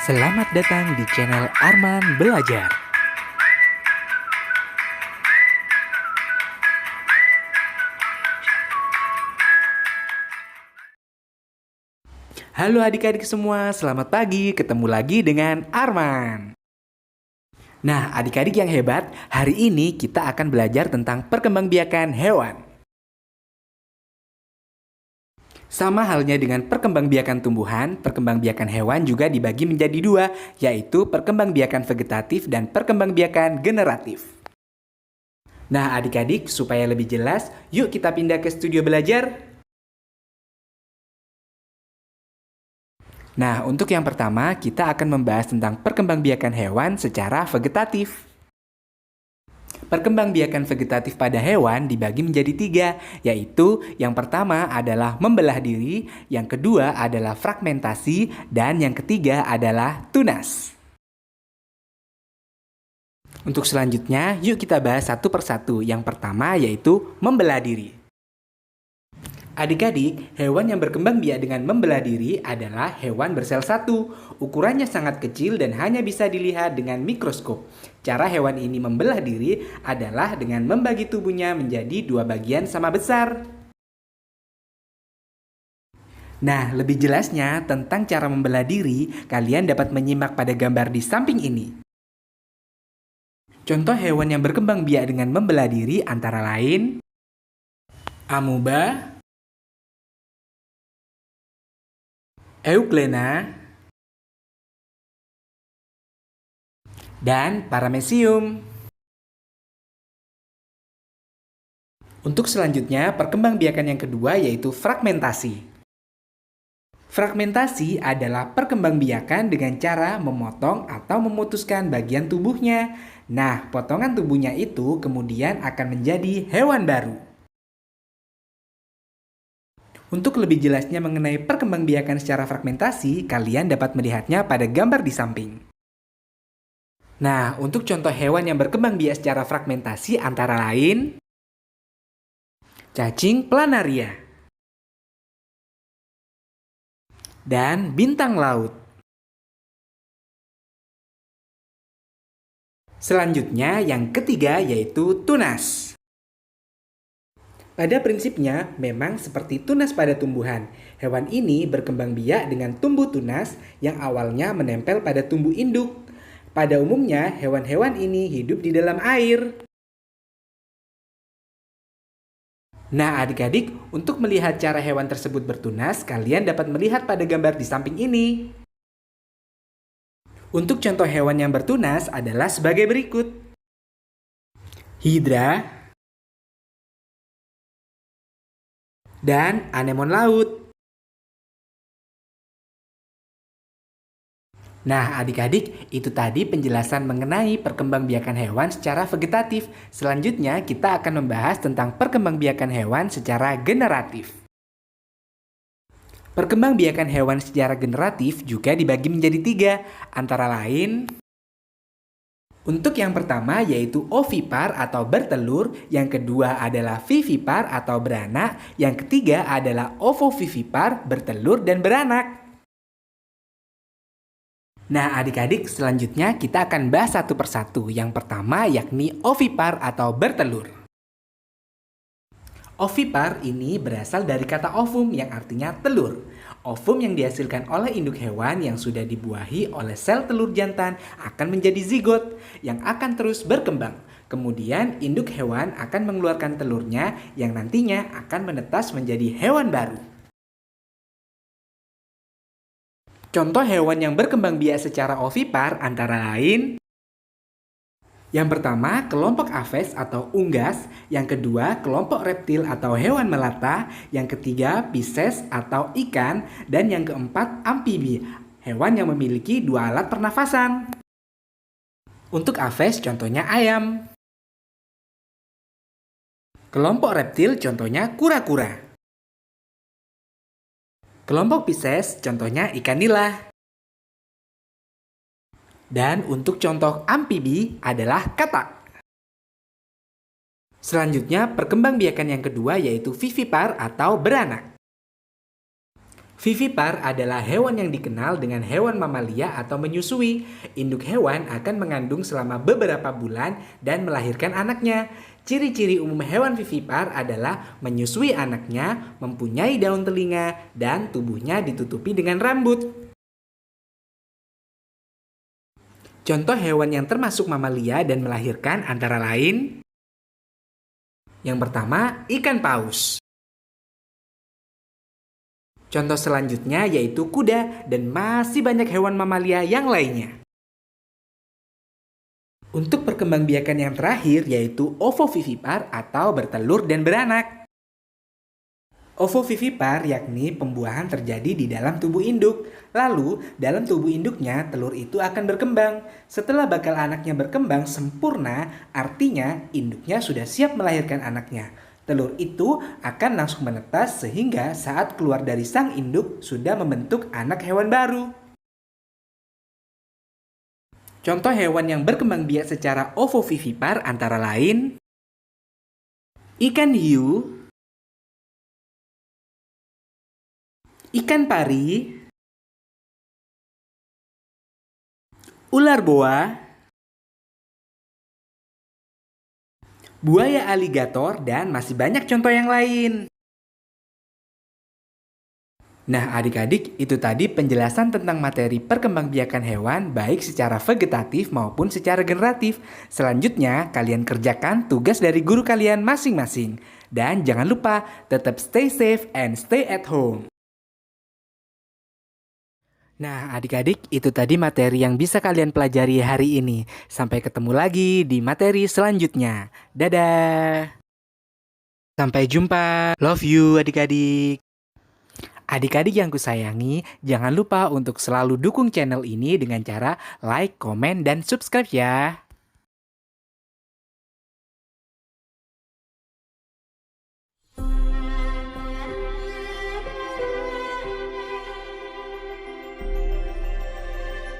Selamat datang di channel Arman Belajar. Halo adik-adik semua, selamat pagi. Ketemu lagi dengan Arman. Nah, adik-adik yang hebat, hari ini kita akan belajar tentang perkembangbiakan hewan. Sama halnya dengan perkembangbiakan tumbuhan, perkembangbiakan hewan juga dibagi menjadi dua, yaitu perkembangbiakan vegetatif dan perkembangbiakan generatif. Nah, adik-adik, supaya lebih jelas, yuk kita pindah ke studio belajar. Nah, untuk yang pertama, kita akan membahas tentang perkembangbiakan hewan secara vegetatif. Perkembangbiakan vegetatif pada hewan dibagi menjadi tiga, yaitu yang pertama adalah membelah diri, yang kedua adalah fragmentasi, dan yang ketiga adalah tunas. Untuk selanjutnya, yuk kita bahas satu persatu. Yang pertama yaitu membelah diri. Adik-adik, hewan yang berkembang biak dengan membelah diri adalah hewan bersel satu. Ukurannya sangat kecil dan hanya bisa dilihat dengan mikroskop. Cara hewan ini membelah diri adalah dengan membagi tubuhnya menjadi dua bagian sama besar. Nah, lebih jelasnya tentang cara membelah diri, kalian dapat menyimak pada gambar di samping ini. Contoh hewan yang berkembang biak dengan membelah diri antara lain amoeba, Euglena, dan Paramecium. Untuk selanjutnya, perkembangbiakan yang kedua yaitu fragmentasi. Fragmentasi adalah perkembangbiakan dengan cara memotong atau memutuskan bagian tubuhnya. Nah, potongan tubuhnya itu kemudian akan menjadi hewan baru. Untuk lebih jelasnya mengenai perkembangbiakan secara fragmentasi, kalian dapat melihatnya pada gambar di samping. Nah, untuk contoh hewan yang berkembang biak secara fragmentasi antara lain cacing planaria dan bintang laut. Selanjutnya, yang ketiga yaitu tunas. Pada prinsipnya, memang seperti tunas pada tumbuhan. Hewan ini berkembang biak dengan tumbuh tunas yang awalnya menempel pada tumbuh induk. Pada umumnya, hewan-hewan ini hidup di dalam air. Nah, adik-adik, untuk melihat cara hewan tersebut bertunas, kalian dapat melihat pada gambar di samping ini. Untuk contoh hewan yang bertunas adalah sebagai berikut. Hidra dan anemon laut. Nah, adik-adik, itu tadi penjelasan mengenai perkembangbiakan hewan secara vegetatif. Selanjutnya, kita akan membahas tentang perkembangbiakan hewan secara generatif. Perkembangbiakan hewan secara generatif juga dibagi menjadi tiga, antara lain untuk yang pertama yaitu ovipar atau bertelur, yang kedua adalah vivipar atau beranak, yang ketiga adalah ovovivipar, bertelur dan beranak. Nah adik-adik, selanjutnya kita akan bahas satu persatu. Yang pertama yakni ovipar atau bertelur. Ovipar ini berasal dari kata ovum yang artinya telur. Ovum yang dihasilkan oleh induk hewan yang sudah dibuahi oleh sel telur jantan akan menjadi zigot yang akan terus berkembang. Kemudian induk hewan akan mengeluarkan telurnya yang nantinya akan menetas menjadi hewan baru. Contoh hewan yang berkembang biak secara ovipar antara lain yang pertama, kelompok aves atau unggas. Yang kedua, kelompok reptil atau hewan melata. Yang ketiga, Pisces atau ikan. Dan yang keempat, amfibi, hewan yang memiliki dua alat pernafasan. Untuk aves, contohnya ayam. Kelompok reptil, contohnya kura-kura. Kelompok Pisces, contohnya ikan nila. Dan untuk contoh amfibi adalah katak. Selanjutnya, perkembangbiakan yang kedua yaitu vivipar atau beranak. Vivipar adalah hewan yang dikenal dengan hewan mamalia atau menyusui. Induk hewan akan mengandung selama beberapa bulan dan melahirkan anaknya. Ciri-ciri umum hewan vivipar adalah menyusui anaknya, mempunyai daun telinga, dan tubuhnya ditutupi dengan rambut. Contoh hewan yang termasuk mamalia dan melahirkan antara lain: yang pertama, ikan paus. Contoh selanjutnya yaitu kuda dan masih banyak hewan mamalia yang lainnya. Untuk perkembangbiakan yang terakhir yaitu ovovivipar atau bertelur dan beranak. Ovovivipar yakni pembuahan terjadi di dalam tubuh induk. Lalu, dalam tubuh induknya telur itu akan berkembang. Setelah bakal anaknya berkembang sempurna, artinya induknya sudah siap melahirkan anaknya. Telur itu akan langsung menetas sehingga saat keluar dari sang induk sudah membentuk anak hewan baru. Contoh hewan yang berkembang biak secara ovovivipar antara lain ikan hiu, ikan pari, ular boa, buaya aligator, dan masih banyak contoh yang lain. Nah, adik-adik, itu tadi penjelasan tentang materi perkembangbiakan hewan baik secara vegetatif maupun secara generatif. Selanjutnya, kalian kerjakan tugas dari guru kalian masing-masing. Dan jangan lupa, tetap stay safe and stay at home. Nah, adik-adik, itu tadi materi yang bisa kalian pelajari hari ini. Sampai ketemu lagi di materi selanjutnya. Dadah! Sampai jumpa. Love you, adik-adik. Adik-adik yang kusayangi, jangan lupa untuk selalu dukung channel ini dengan cara like, komen, dan subscribe ya.